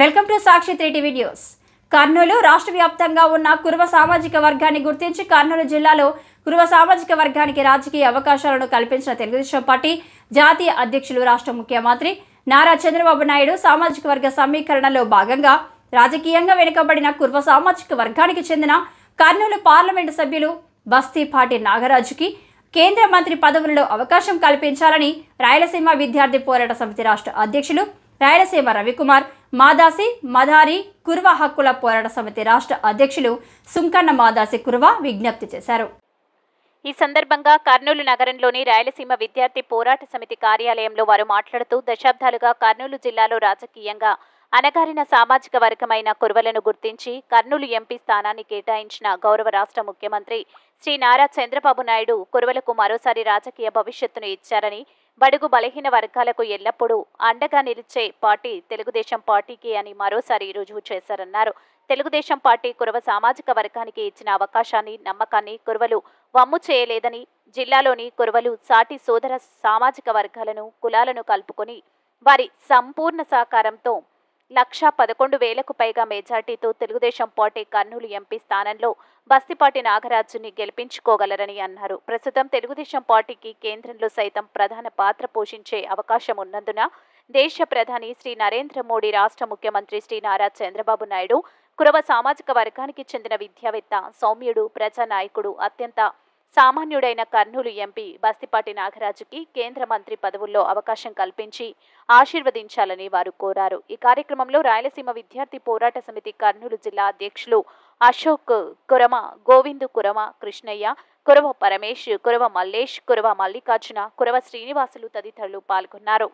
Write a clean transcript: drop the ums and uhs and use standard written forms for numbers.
Welcome to Sakshi 3 TV news. Kurnool రాష్ట్ర వ్యాప్తంగా ఉన్న కురువ సామాజిక వర్గాన్ని గుర్తించి కర్నూలు జిల్లాలో కురువ సామాజిక వర్గానికి రాజకీయ అవకాశాలను కల్పించిన తెలుగుదేశం పార్టీ జాతీయ అధ్యక్షులు రాష్ట్ర ముఖ్యమంత్రి నారా చంద్రబాబు నాయుడు సామాజిక వర్గ సమీకరణలో భాగంగా రాజకీయంగా వెనుకబడిన కురువ సామాజిక వర్గానికి చెందిన కర్నూలు పార్లమెంటు సభ్యులు బస్తీపాటి నాగరాజుకి కేంద్ర మంత్రి పదవులలో అవకాశం కల్పించాలని రాయలసీమ విద్యార్థి పోరాట సమితి రాష్ట్ర అధ్యక్షులు రాయలసీమ రవికుమార్ మాదాసి మదారి కురువ హక్కుల పోరాట సమితి రాష్ట్ర అధ్యక్షులు సుంకన్న మాదాసి కురువ విజ్ఞప్తి చేశారు. ఈ సందర్భంగా కర్నూలు నగరంలోని రాయలసీమ విద్యార్థి పోరాట సమితి కార్యాలయంలో వారు మాట్లాడుతూ దశాబ్దాలుగా కర్నూలు జిల్లాలో రాజకీయంగా అణగారిన సామాజిక వర్గమైన కురువలను గుర్తించి కర్నూలు ఎంపీ స్థానాన్ని కేటాయించిన గౌరవ రాష్ట్ర ముఖ్యమంత్రి శ్రీ నారా చంద్రబాబు నాయుడు కురువలకు మరోసారి రాజకీయ భవిష్యత్తును ఇచ్చారని, బడుగు బలహీన వర్గాలకు ఎల్లప్పుడూ అండగా నిలిచే పార్టీ తెలుగుదేశం పార్టీకి అని మరోసారి రుజువు చేశారన్నారు. తెలుగుదేశం పార్టీ కురువ సామాజిక వర్గానికి ఇచ్చిన అవకాశాన్ని, నమ్మకాన్ని కురువలు వమ్ము చేయలేదని, జిల్లాలోని కురువలు సాటి సోదర సామాజిక వర్గాలను, కులాలను కలుపుకొని వారి సంపూర్ణ సహకారంతో 1,11,000కు పైగా మెజార్టీతో తెలుగుదేశం పార్టీ కర్నూలు ఎంపీ స్థానంలో బస్తిపాటి నాగరాజుని గెలిపించుకోగలరని అన్నారు. ప్రస్తుతం తెలుగుదేశం పార్టీకి కేంద్రంలో సైతం ప్రధాన పాత్ర పోషించే అవకాశం ఉన్నందున దేశ ప్రధాని శ్రీ నరేంద్ర మోడీ, రాష్ట్ర ముఖ్యమంత్రి శ్రీ నారా చంద్రబాబు నాయుడు కురువ సామాజిక వర్గానికి చెందిన విద్యావేత్త, సౌమ్యుడు, ప్రజానాయకుడు, అత్యంత సామాన్యుడైన కర్నూలు ఎంపీ బస్తిపాటి నాగరాజుకి కేంద్ర మంత్రి పదవుల్లో అవకాశం కల్పించి ఆశీర్వదించాలని వారు కోరారు. ఈ కార్యక్రమంలో రాయలసీమ విద్యార్థి పోరాట సమితి కర్నూలు జిల్లా అధ్యక్షులు అశోక్ కురమ, గోవిందు కురమ, కృష్ణయ్య, కురవ పరమేష్, కురవ మల్లేష్, కురవ మల్లికార్జున, కురవ శ్రీనివాసులు తదితరులు పాల్గొన్నారు.